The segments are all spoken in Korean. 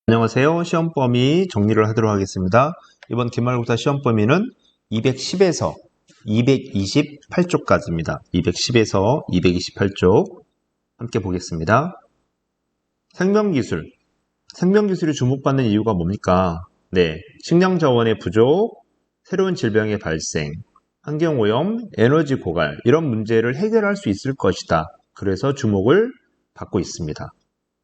안녕하세요. 시험 범위 정리를 하도록 하겠습니다. 이번 기말고사 시험 범위는 210에서 228쪽까지입니다. 210에서 228쪽 함께 보겠습니다. 생명기술. 생명기술이 주목받는 이유가 뭡니까? 네, 식량 자원의 부족, 새로운 질병의 발생, 환경오염, 에너지 고갈 이런 문제를 해결할 수 있을 것이다. 그래서 주목을 받고 있습니다.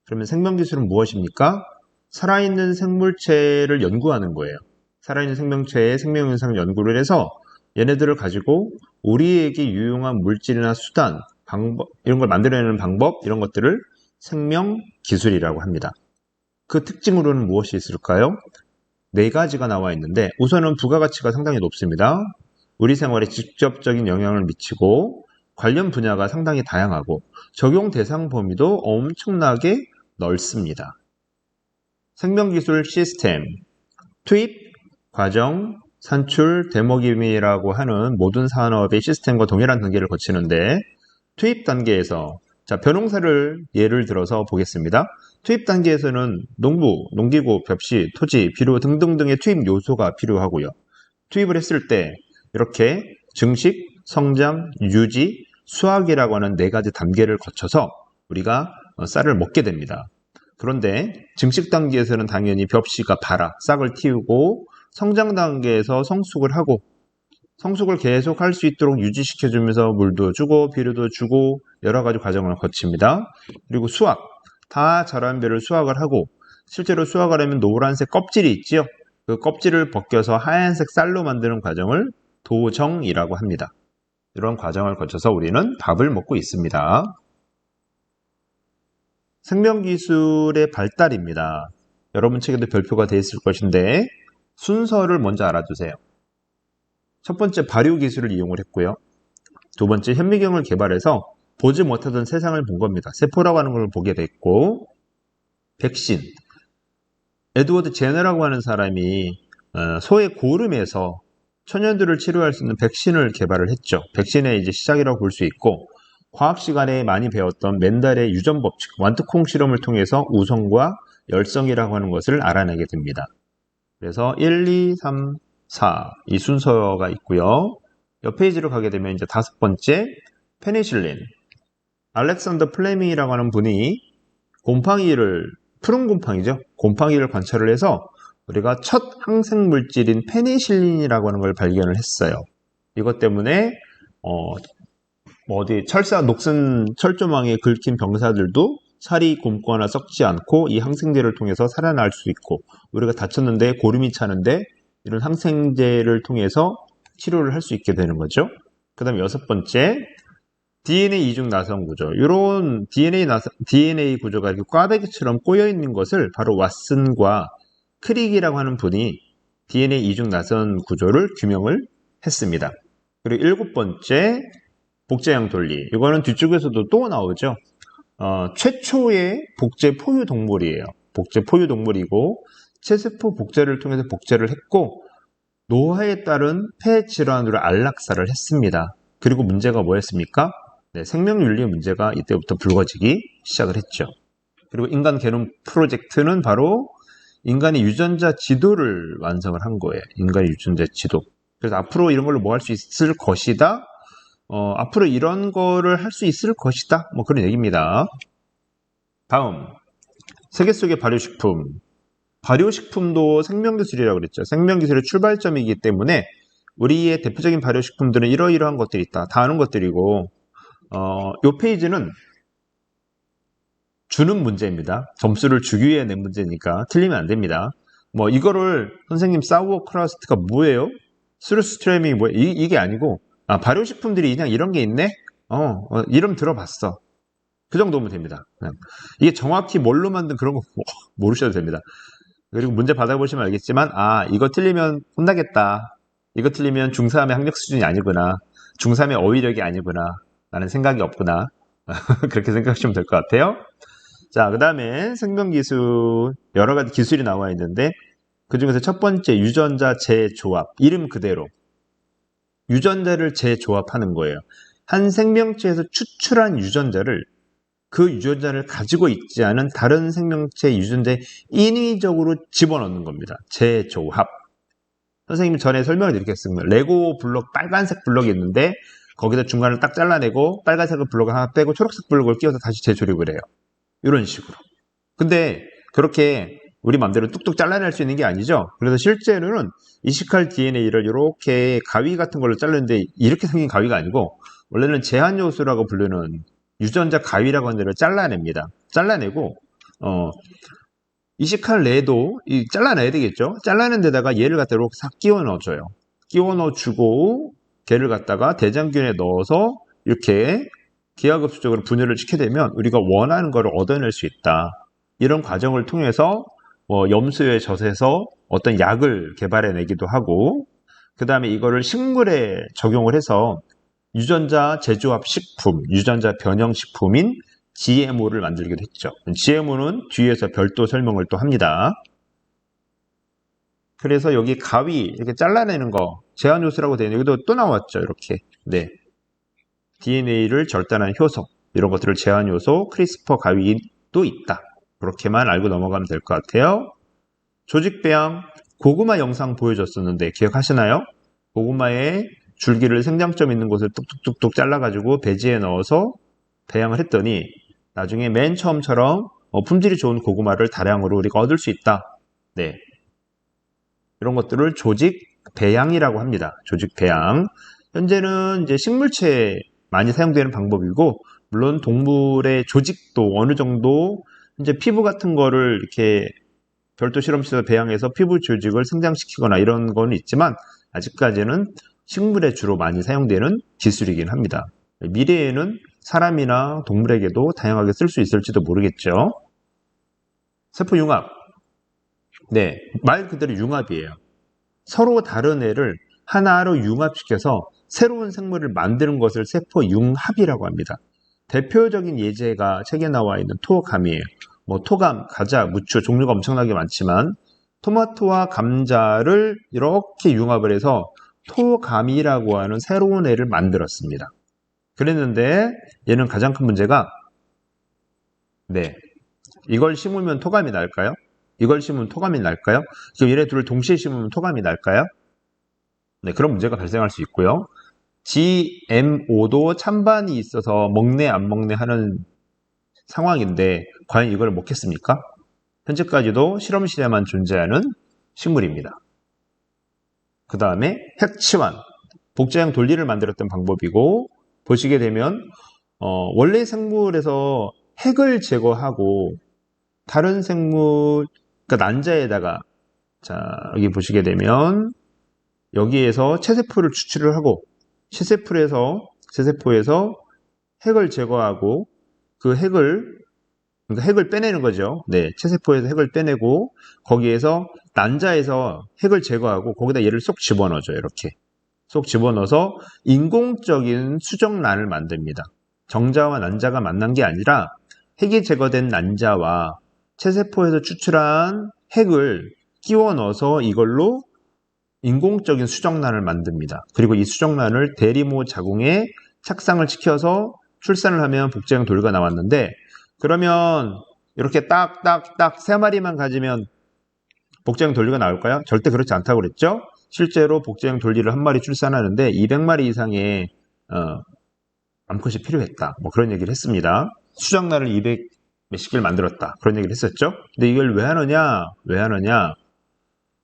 그러면 생명기술은 무엇입니까? 살아있는 생물체를 연구하는 거예요. 살아있는 생명체의 생명현상을 연구를 해서 얘네들을 가지고 우리에게 유용한 물질이나 수단, 방법, 이런 걸 만들어내는 방법, 이런 것들을 생명기술이라고 합니다. 그 특징으로는 무엇이 있을까요? 4가지가 나와 있는데 우선은 부가가치가 상당히 높습니다. 우리 생활에 직접적인 영향을 미치고 관련 분야가 상당히 다양하고 적용 대상 범위도 엄청나게 넓습니다. 생명기술 시스템, 투입, 과정, 산출, 데모김이라고 하는 모든 산업의 시스템과 동일한 단계를 거치는데 투입 단계에서 벼농사를 예를 들어서 보겠습니다. 투입 단계에서는 농부, 농기구, 벽시, 토지, 비료 등등등의 투입 요소가 필요하고요. 투입을 했을 때 이렇게 증식, 성장, 유지, 수확이라고 하는 4가지 단계를 거쳐서 우리가 쌀을 먹게 됩니다. 그런데 증식 단계에서는 당연히 벽시가 발아, 싹을 틔우고 성장 단계에서 성숙을 하고 성숙을 계속 할 수 있도록 유지시켜주면서 물도 주고 비료도 주고 여러 가지 과정을 거칩니다. 그리고 수확, 다 자란 벼를 수확을 하고 실제로 수확을 하면 노란색 껍질이 있지요. 그 껍질을 벗겨서 하얀색 쌀로 만드는 과정을 도정이라고 합니다. 이런 과정을 거쳐서 우리는 밥을 먹고 있습니다. 생명기술의 발달입니다. 여러분 책에도 별표가 되어 있을 것인데 순서를 먼저 알아두세요. 첫 번째 발효기술을 이용을 했고요. 두 번째 현미경을 개발해서 보지 못하던 세상을 본 겁니다. 세포라고 하는 걸 보게 됐고 백신, 에드워드 제너라고 하는 사람이 소의 고름에서 천연두를 치료할 수 있는 백신을 개발을 했죠. 백신의 이제 시작이라고 볼 수 있고 과학 시간에 많이 배웠던 멘델의 유전 법칙, 완트콩 실험을 통해서 우성과 열성이라고 하는 것을 알아내게 됩니다. 그래서 1, 2, 3, 4 이 순서가 있고요. 옆 페이지로 가게 되면 이제 5번째 페니실린. 알렉산더 플레밍이라고 하는 분이 곰팡이를 푸른 곰팡이죠. 곰팡이를 관찰을 해서 우리가 첫 항생 물질인 페니실린이라고 하는 걸 발견을 했어요. 이것 때문에 녹슨 철조망에 긁힌 병사들도 살이 굼거나 썩지 않고 이 항생제를 통해서 살아날 수 있고 우리가 다쳤는데 고름이 차는데 이런 항생제를 통해서 치료를 할 수 있게 되는 거죠. 그 다음에 6번째 DNA 이중 나선 구조. 이런 DNA 구조가 이렇게 꽈배기처럼 꼬여 있는 것을 바로 왓슨과 크릭이라고 하는 분이 DNA 이중 나선 구조를 규명을 했습니다. 그리고 7번째 복제형 돌리. 이거는 뒤쪽에서도 또 나오죠. 최초의 복제 포유 동물이에요. 복제 포유 동물이고 체세포 복제를 통해서 복제를 했고 노화에 따른 폐 질환으로 안락사를 했습니다. 그리고 문제가 뭐였습니까? 네, 생명윤리 문제가 이때부터 불거지기 시작을 했죠. 그리고 인간 게놈 프로젝트는 바로 인간의 유전자 지도를 완성을 한 거예요. 인간의 유전자 지도. 그래서 앞으로 이런 걸로 뭐 할 수 있을 것이다. 앞으로 이런 거를 할 수 있을 것이다. 뭐 그런 얘기입니다. 다음, 세계 속의 발효식품. 발효식품도 생명기술이라고 그랬죠. 생명기술의 출발점이기 때문에 우리의 대표적인 발효식품들은 이러이러한 것들이 있다. 다 아는 것들이고 이 페이지는 주는 문제입니다. 점수를 주기 위해 낸 문제니까 틀리면 안 됩니다. 뭐 이거를 선생님 사우어크라스트가 뭐예요? 스루스트레밍이 뭐예요? 이게 아니고 발효식품들이 그냥 이런 게 있네? 이름 들어봤어. 그 정도면 됩니다. 이게 정확히 뭘로 만든 그런 거 모르셔도 됩니다. 그리고 문제 받아보시면 알겠지만 이거 틀리면 혼나겠다. 이거 틀리면 중3의 학력 수준이 아니구나. 중3의 어휘력이 아니구나. 라는 생각이 없구나. 그렇게 생각하시면 될 것 같아요. 자, 그 다음에 생명기술 여러 가지 기술이 나와 있는데 그 중에서 첫 번째 유전자 재조합. 이름 그대로 유전자를 재조합하는 거예요. 한 생명체에서 추출한 유전자를 그 유전자를 가지고 있지 않은 다른 생명체 유전자에 인위적으로 집어넣는 겁니다. 재조합. 선생님이 전에 설명을 드리겠습니다. 레고 블록, 빨간색 블록이 있는데 거기다 중간을 딱 잘라내고 빨간색 블록을 하나 빼고 초록색 블록을 끼워서 다시 재조립을 해요. 이런 식으로. 근데 그렇게 우리 맘대로 뚝뚝 잘라낼 수 있는 게 아니죠. 그래서 실제로는 이식할 DNA를 이렇게 가위 같은 걸로 자르는데 이렇게 생긴 가위가 아니고 원래는 제한요소라고 부르는 유전자 가위라고 하는 데를 잘라냅니다. 잘라내고 이식할 뇌도 잘라내야 되겠죠. 잘라낸 데다가 얘를 갖다 이렇게 싹 끼워 넣어줘요. 끼워 넣어주고 걔를 갖다가 대장균에 넣어서 이렇게 기하급수적으로 분열을 시키게 되면 우리가 원하는 것을 얻어낼 수 있다. 이런 과정을 통해서 염소에 젖에서 어떤 약을 개발해내기도 하고 그 다음에 이거를 식물에 적용을 해서 유전자 재조합 식품, 유전자 변형 식품인 GMO를 만들기도 했죠. GMO는 뒤에서 별도 설명을 또 합니다. 그래서 여기 가위 이렇게 잘라내는 거 제한요소라고 되어 있는 여기도 또 나왔죠. 이렇게 DNA를 절단한 효소 이런 것들을 제한요소 크리스퍼 가위도 있다. 그렇게만 알고 넘어가면 될 것 같아요. 조직배양 고구마 영상 보여줬었는데 기억하시나요? 고구마의 줄기를 생장점 있는 곳을 뚝뚝뚝뚝 잘라가지고 배지에 넣어서 배양을 했더니 나중에 맨 처음처럼 품질이 좋은 고구마를 다량으로 우리가 얻을 수 있다. 네, 이런 것들을 조직 배양이라고 합니다. 조직 배양. 현재는 이제 식물체에 많이 사용되는 방법이고 물론 동물의 조직도 어느 정도 이제 피부 같은 거를 이렇게 별도 실험실에서 배양해서 피부 조직을 성장시키거나 이런 거는 있지만 아직까지는 식물에 주로 많이 사용되는 기술이긴 합니다. 미래에는 사람이나 동물에게도 다양하게 쓸 수 있을지도 모르겠죠. 세포 융합. 네, 말 그대로 융합이에요. 서로 다른 애를 하나로 융합시켜서 새로운 생물을 만드는 것을 세포 융합이라고 합니다. 대표적인 예제가 책에 나와 있는 토감이에요. 토감, 과자, 무추 종류가 엄청나게 많지만 토마토와 감자를 이렇게 융합을 해서 토감이라고 하는 새로운 애를 만들었습니다. 그랬는데 얘는 가장 큰 문제가 이걸 심으면 토감이 날까요? 이걸 심으면 토감이 날까요? 그럼 얘네 둘을 동시에 심으면 토감이 날까요? 네, 그런 문제가 발생할 수 있고요. GMO도 찬반이 있어서 먹네 안 먹네 하는 상황인데 과연 이걸 먹겠습니까? 현재까지도 실험실에만 존재하는 식물입니다. 그 다음에 핵치환, 복제형 돌리를 만들었던 방법이고 보시게 되면 원래 생물에서 핵을 제거하고 다른 생물, 그러니까 난자에다가 여기 보시게 되면 여기에서 체세포를 추출을 하고 체세포에서 핵을 제거하고 그 핵을 빼내는 거죠. 네, 체세포에서 핵을 빼내고 거기에서 난자에서 핵을 제거하고 거기다 얘를 쏙 집어넣어줘요. 이렇게 쏙 집어넣어서 인공적인 수정란을 만듭니다. 정자와 난자가 만난 게 아니라 핵이 제거된 난자와 체세포에서 추출한 핵을 끼워 넣어서 이걸로 인공적인 수정란을 만듭니다. 그리고 이 수정란을 대리모 자궁에 착상을 시켜서 출산을 하면 복제형 돌기가 나왔는데 그러면 이렇게 딱딱딱 3마리만 가지면 복제형 돌리가 나올까요? 절대 그렇지 않다고 그랬죠? 실제로 복제형 돌리를 한 마리 출산하는데 200마리 이상의 암컷이 필요했다. 그런 얘기를 했습니다. 수정란을 200 몇십 개를 만들었다. 그런 얘기를 했었죠? 근데 이걸 왜 하느냐?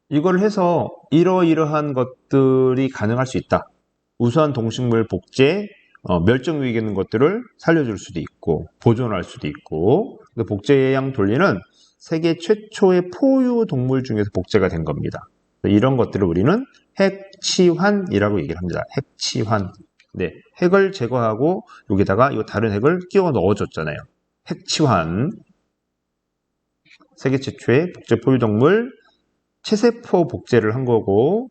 이걸 해서 이러이러한 것들이 가능할 수 있다. 우수한 동식물 복제, 멸종 위기에 있는 것들을 살려줄 수도 있고 보존할 수도 있고 복제형 돌리는 세계 최초의 포유 동물 중에서 복제가 된 겁니다. 이런 것들을 우리는 핵치환이라고 얘기를 합니다. 핵치환. 네, 핵을 제거하고 여기다가 이 다른 핵을 끼워 넣어줬잖아요. 핵치환. 세계 최초의 복제 포유 동물 체세포 복제를 한 거고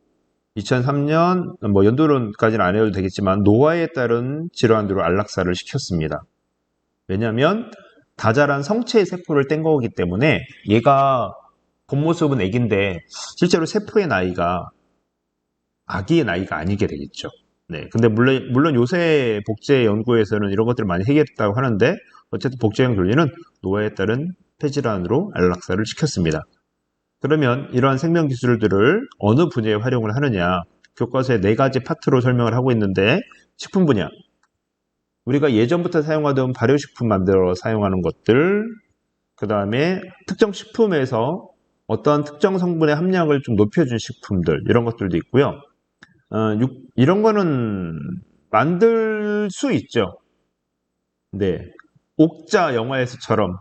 2003년 연도론까지는 안 해도 되겠지만 노화에 따른 질환으로 안락사를 시켰습니다. 왜냐하면 다 자란 성체의 세포를 뗀 거기 때문에 얘가 겉모습은 애기인데 실제로 세포의 나이가 아기의 나이가 아니게 되겠죠. 네, 근데 물론 요새 복제 연구에서는 이런 것들을 많이 해결했다고 하는데 어쨌든 복제형 논리는 노화에 따른 폐질환으로 안락사를 시켰습니다. 그러면 이러한 생명 기술들을 어느 분야에 활용을 하느냐? 교과서에 4가지 파트로 설명을 하고 있는데 식품 분야, 우리가 예전부터 사용하던 발효식품 만들어 사용하는 것들, 그 다음에 특정 식품에서 어떤 특정 성분의 함량을 좀 높여준 식품들, 이런 것들도 있고요. 이런 거는 만들 수 있죠. 네. 옥자 영화에서처럼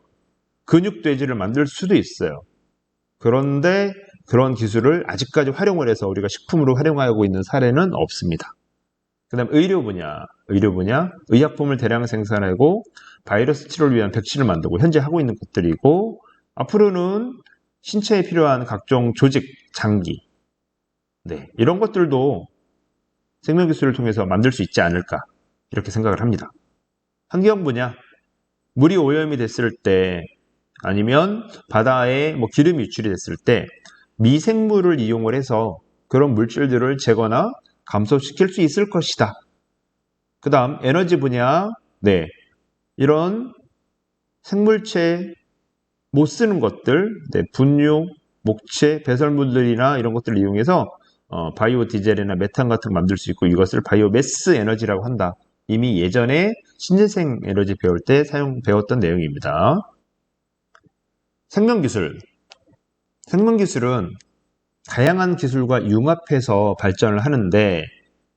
근육돼지를 만들 수도 있어요. 그런데 그런 기술을 아직까지 활용을 해서 우리가 식품으로 활용하고 있는 사례는 없습니다. 그 다음 의료 분야, 의약품을 대량 생산하고 바이러스 치료를 위한 백신을 만들고 현재 하고 있는 것들이고, 앞으로는 신체에 필요한 각종 조직, 장기, 네, 이런 것들도 생명기술을 통해서 만들 수 있지 않을까, 이렇게 생각을 합니다. 환경 분야, 물이 오염이 됐을 때 아니면 바다에 기름이 유출이 됐을 때 미생물을 이용을 해서 그런 물질들을 제거나 감소시킬 수 있을 것이다. 그 다음 에너지 분야, 네, 이런 생물체 못 쓰는 것들, 네, 분유, 목체, 배설물들이나 이런 것들을 이용해서 바이오 디젤이나 메탄 같은 거 만들 수 있고, 이것을 바이오 매스 에너지라고 한다. 이미 예전에 신재생 에너지 배울 때 배웠던 내용입니다. 생명기술. 생명기술은 다양한 기술과 융합해서 발전을 하는데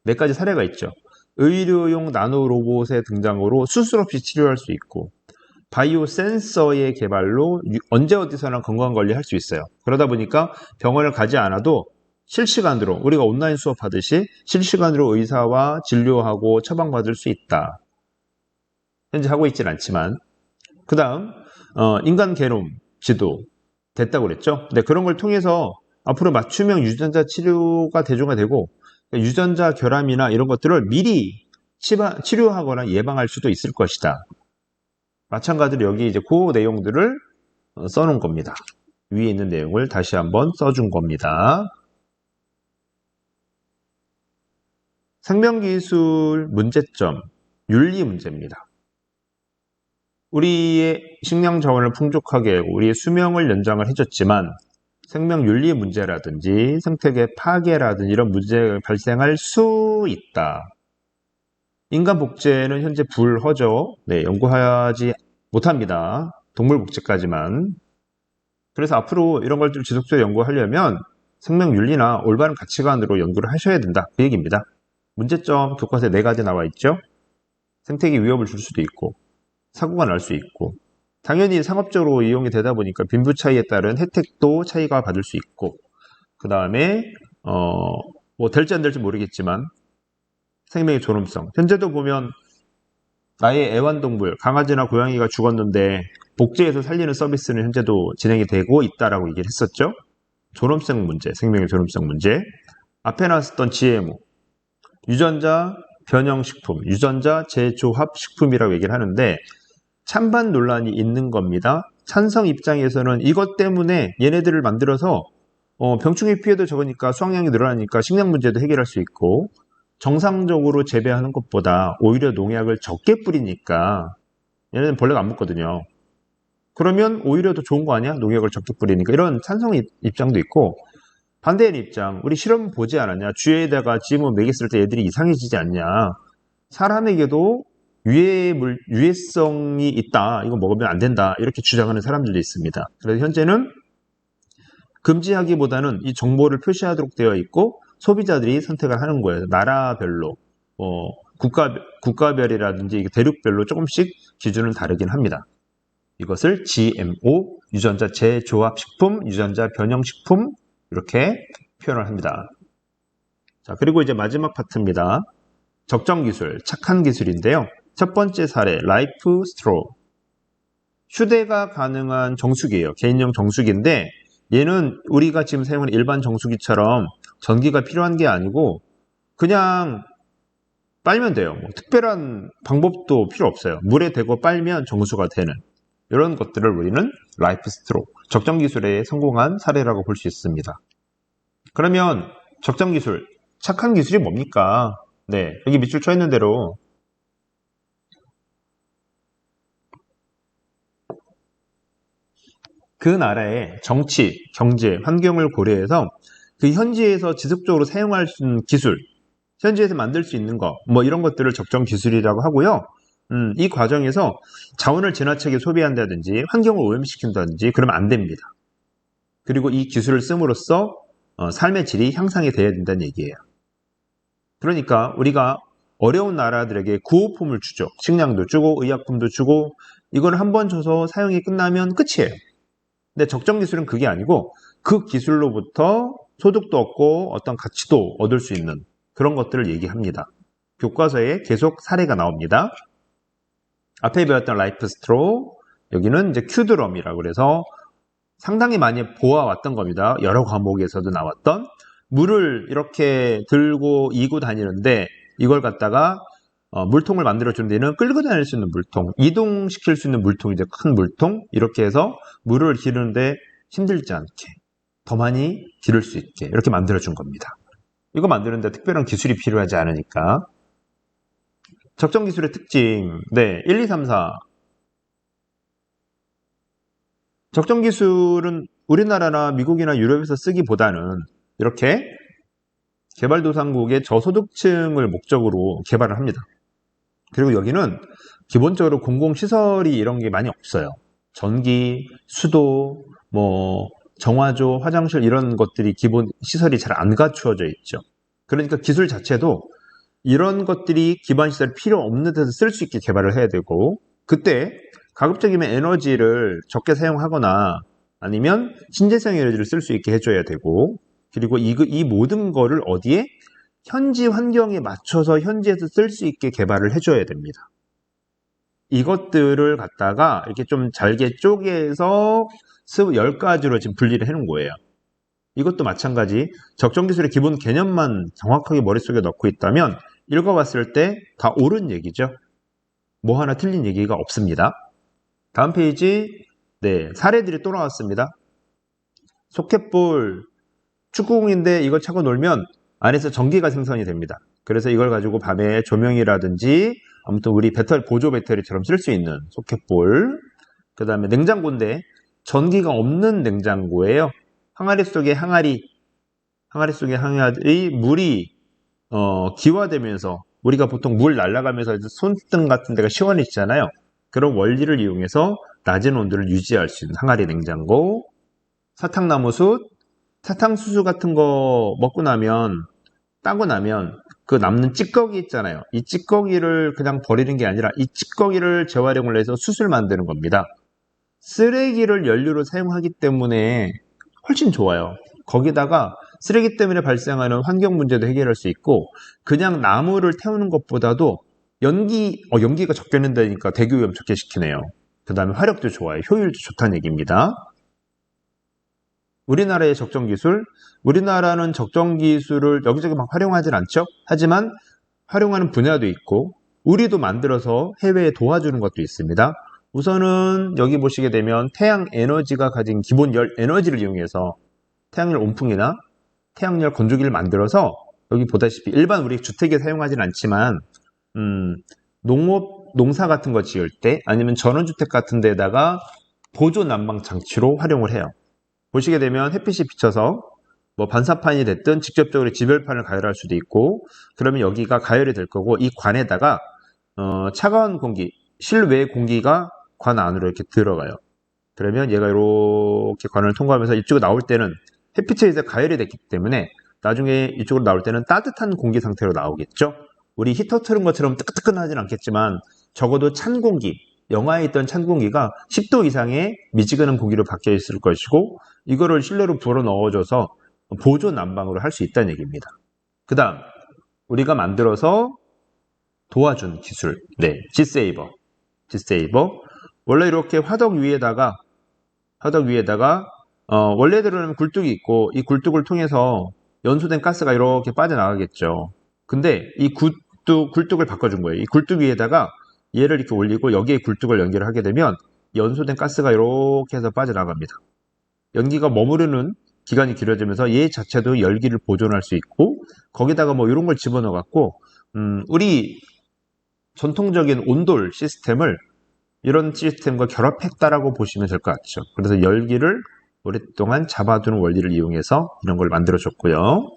4가지 사례가 있죠. 의료용 나노 로봇의 등장으로 수술 없이 치료할 수 있고, 바이오 센서의 개발로 언제 어디서나 건강관리 할 수 있어요. 그러다 보니까 병원을 가지 않아도 실시간으로, 우리가 온라인 수업하듯이 실시간으로 의사와 진료하고 처방받을 수 있다. 현재 하고 있지는 않지만. 그 다음 인간 게놈 지도 됐다고 그랬죠. 근데 그런 걸 통해서 앞으로 맞춤형 유전자 치료가 대중화되고, 유전자 결함이나 이런 것들을 미리 치료하거나 예방할 수도 있을 것이다. 마찬가지로 여기 이제 그 내용들을 써놓은 겁니다. 위에 있는 내용을 다시 한번 써준 겁니다. 생명기술 문제점, 윤리 문제입니다. 우리의 식량 자원을 풍족하게 하고 우리의 수명을 연장을 해줬지만 생명 윤리 문제라든지 생태계 파괴라든지 이런 문제가 발생할 수 있다. 인간 복제는 현재 불허죠. 네, 연구하지 못합니다. 동물 복제까지만. 그래서 앞으로 이런 걸 좀 지속적으로 연구하려면 생명 윤리나 올바른 가치관으로 연구를 하셔야 된다. 그 얘기입니다. 문제점 교과서에 4가지 나와 있죠. 생태계 위협을 줄 수도 있고, 사고가 날 수 있고, 당연히 상업적으로 이용이 되다 보니까 빈부 차이에 따른 혜택도 차이가 받을 수 있고, 그 다음에 될지 안 될지 모르겠지만 생명의 존엄성, 현재도 보면 나의 애완동물 강아지나 고양이가 죽었는데 복제해서 살리는 서비스는 현재도 진행이 되고 있다라고 얘기를 했었죠. 존엄성 문제, 생명의 존엄성 문제. 앞에 나왔었던 GMO, 유전자 변형식품, 유전자 재조합식품이라고 얘기를 하는데 찬반 논란이 있는 겁니다. 찬성 입장에서는 이것 때문에 얘네들을 만들어서 병충해 피해도 적으니까 수확량이 늘어나니까 식량 문제도 해결할 수 있고, 정상적으로 재배하는 것보다 오히려 농약을 적게 뿌리니까 얘네들은 벌레가 안 먹거든요. 그러면 오히려 더 좋은 거 아니야? 농약을 적게 뿌리니까. 이런 찬성 입장도 있고, 반대의 입장, 우리 실험 보지 않았냐? 쥐에다가 GMO 먹였을 때 애들이 이상해지지 않냐? 사람에게도 유해성이 있다. 이거 먹으면 안 된다. 이렇게 주장하는 사람들도 있습니다. 그래서 현재는 금지하기보다는 이 정보를 표시하도록 되어 있고 소비자들이 선택을 하는 거예요. 나라별로, 국가별이라든지 대륙별로 조금씩 기준은 다르긴 합니다. 이것을 GMO, 유전자 재조합식품, 유전자 변형식품 이렇게 표현을 합니다. 자, 그리고 이제 마지막 파트입니다. 적정 기술, 착한 기술인데요. 첫 번째 사례, 라이프 스트로우. 휴대가 가능한 정수기예요. 개인용 정수기인데 얘는 우리가 지금 사용하는 일반 정수기처럼 전기가 필요한 게 아니고 그냥 빨면 돼요. 특별한 방법도 필요 없어요. 물에 대고 빨면 정수가 되는 이런 것들을 우리는 라이프 스트로우, 적정 기술에 성공한 사례라고 볼 수 있습니다. 그러면 적정 기술, 착한 기술이 뭡니까? 네, 여기 밑줄 쳐 있는 대로 그 나라의 정치, 경제, 환경을 고려해서 그 현지에서 지속적으로 사용할 수 있는 기술, 현지에서 만들 수 있는 거, 뭐 이런 것들을 적정 기술이라고 하고요. 이 과정에서 자원을 지나치게 소비한다든지 환경을 오염시킨다든지 그러면 안 됩니다. 그리고 이 기술을 씀으로써 삶의 질이 향상이 돼야 된다는 얘기예요. 그러니까 우리가 어려운 나라들에게 구호품을 주죠. 식량도 주고 의약품도 주고 이걸 한번 줘서 사용이 끝나면 끝이에요. 근데 적정 기술은 그게 아니고 그 기술로부터 소득도 얻고 어떤 가치도 얻을 수 있는 그런 것들을 얘기합니다. 교과서에 계속 사례가 나옵니다. 앞에 배웠던 라이프 스트로, 여기는 이제 큐드럼이라고 그래서 상당히 많이 보아왔던 겁니다. 여러 과목에서도 나왔던 물을 이렇게 들고 이고 다니는데 이걸 갖다가 물통을 만들어주는 데는 끌고 다닐 수 있는 물통, 이동시킬 수 있는 물통, 이제 큰 물통 이렇게 해서 물을 기르는데 힘들지 않게 더 많이 기를 수 있게 이렇게 만들어준 겁니다. 이거 만드는데 특별한 기술이 필요하지 않으니까. 적정 기술의 특징, 네, 1, 2, 3, 4. 적정 기술은 우리나라나 미국이나 유럽에서 쓰기보다는 이렇게 개발도상국의 저소득층을 목적으로 개발을 합니다. 그리고 여기는 기본적으로 공공시설이 이런 게 많이 없어요. 전기, 수도, 뭐 정화조, 화장실 이런 것들이 기본 시설이 잘 안 갖추어져 있죠. 그러니까 기술 자체도 이런 것들이 기반 시설이 필요 없는 데서 쓸 수 있게 개발을 해야 되고 그때 가급적이면 에너지를 적게 사용하거나 아니면 신재생 에너지를 쓸 수 있게 해줘야 되고 그리고 이 모든 거를 어디에? 현지 환경에 맞춰서 현지에서 쓸 수 있게 개발을 해줘야 됩니다. 이것들을 갖다가 이렇게 좀 잘게 쪼개서 10가지로 지금 분리를 해놓은 거예요. 이것도 마찬가지 적정 기술의 기본 개념만 정확하게 머릿속에 넣고 있다면 읽어봤을 때 다 옳은 얘기죠. 뭐 하나 틀린 얘기가 없습니다. 다음 페이지, 네, 사례들이 또 나왔습니다. 소켓볼, 축구공인데 이거 차고 놀면 안에서 전기가 생성이 됩니다. 그래서 이걸 가지고 밤에 조명이라든지 아무튼 우리 보조 배터리처럼 쓸 수 있는 소켓볼. 그 다음에 냉장고인데 전기가 없는 냉장고예요. 항아리 속에 항아리 물이 기화되면서 우리가 보통 물 날아가면서 손등 같은 데가 시원해지잖아요. 그런 원리를 이용해서 낮은 온도를 유지할 수 있는 항아리 냉장고. 사탕나무숯, 사탕수수 같은 거 먹고 나면 따고 나면 그 남는 찌꺼기 있잖아요. 이 찌꺼기를 그냥 버리는 게 아니라 이 찌꺼기를 재활용을 해서 숯을 만드는 겁니다. 쓰레기를 연료로 사용하기 때문에 훨씬 좋아요. 거기다가 쓰레기 때문에 발생하는 환경 문제도 해결할 수 있고 그냥 나무를 태우는 것보다도 연기가 적게 낸다니까 대기오염 적게 시키네요. 그 다음에 화력도 좋아요. 효율도 좋다는 얘기입니다. 우리나라의 적정 기술, 우리나라는 적정 기술을 여기저기 막 활용하진 않죠. 하지만 활용하는 분야도 있고 우리도 만들어서 해외에 도와주는 것도 있습니다. 우선은 여기 보시게 되면 태양 에너지가 가진 기본 열 에너지를 이용해서 태양열 온풍이나 태양열 건조기를 만들어서 여기 보다시피 일반 우리 주택에 사용하진 않지만 농사 같은 거 지을 때 아니면 전원주택 같은 데다가 보조 난방 장치로 활용을 해요. 보시게 되면 햇빛이 비쳐서 뭐 반사판이 됐든 직접적으로 지별판을 가열할 수도 있고 그러면 여기가 가열이 될 거고 이 관에다가 차가운 공기, 실외 공기가 관 안으로 이렇게 들어가요. 그러면 얘가 이렇게 관을 통과하면서 이쪽으로 나올 때는 햇빛에 의해서 가열이 됐기 때문에 나중에 이쪽으로 나올 때는 따뜻한 공기 상태로 나오겠죠. 우리 히터 틀은 것처럼 뜨끈뜨끈하진 않겠지만 적어도 찬 공기, 영하에 있던 찬 공기가 10도 이상의 미지근한 공기로 바뀌어 있을 것이고 이거를 실내로 불어 넣어줘서 보조 난방으로 할 수 있다는 얘기입니다. 그 다음 우리가 만들어서 도와준 기술, 네, G세이버. 원래 이렇게 화덕 위에다가 원래대로는 굴뚝이 있고 이 굴뚝을 통해서 연소된 가스가 이렇게 빠져나가겠죠. 근데 이 굴뚝을 바꿔준 거예요. 이 굴뚝 위에다가 얘를 이렇게 올리고 여기에 굴뚝을 연결을 하게 되면 연소된 가스가 이렇게 해서 빠져나갑니다. 연기가 머무르는 기간이 길어지면서 얘 자체도 열기를 보존할 수 있고 거기다가 뭐 이런 걸 집어넣어 갖고 우리 전통적인 온돌 시스템을 이런 시스템과 결합했다라고 보시면 될 것 같죠. 그래서 열기를 오랫동안 잡아두는 원리를 이용해서 이런 걸 만들어줬고요.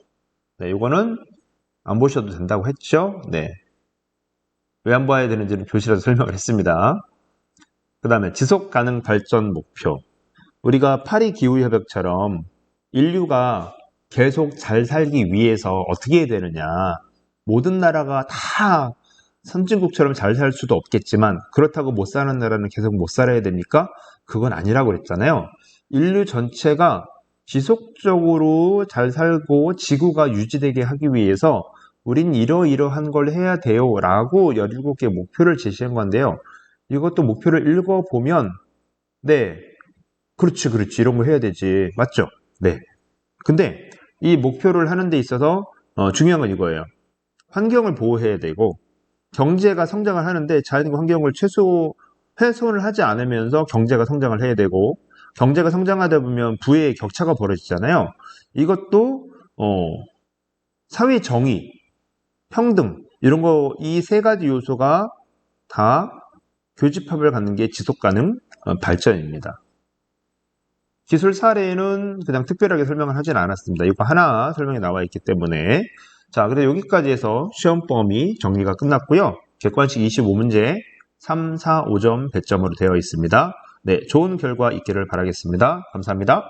네, 이거는 안 보셔도 된다고 했죠. 네. 왜 안 봐야 되는지는 교실에서 설명을 했습니다. 그 다음에 지속 가능 발전 목표. 우리가 파리 기후협약처럼 인류가 계속 잘 살기 위해서 어떻게 해야 되느냐. 모든 나라가 다 선진국처럼 잘 살 수도 없겠지만 그렇다고 못 사는 나라는 계속 못 살아야 되니까 그건 아니라고 그랬잖아요. 인류 전체가 지속적으로 잘 살고 지구가 유지되게 하기 위해서 우린 이러이러한 걸 해야 돼요 라고 17개 목표를 제시한 건데요. 이것도 목표를 읽어보면 네, 그렇지 이런 거 해야 되지. 맞죠? 네. 근데 이 목표를 하는 데 있어서 중요한 건 이거예요. 환경을 보호해야 되고 경제가 성장을 하는데 자연과 환경을 훼손을 하지 않으면서 경제가 성장을 해야 되고 경제가 성장하다 보면 부의 격차가 벌어지잖아요. 이것도 사회 정의, 평등 이런 거 이 세 가지 요소가 다 교집합을 갖는 게 지속 가능 발전입니다. 기술 사례는 그냥 특별하게 설명을 하진 않았습니다. 이거 하나 설명이 나와 있기 때문에 자, 그래서 여기까지 해서 시험 범위 정리가 끝났고요. 객관식 25문제 3, 4, 5점 배점으로 되어 있습니다. 네, 좋은 결과 있기를 바라겠습니다. 감사합니다.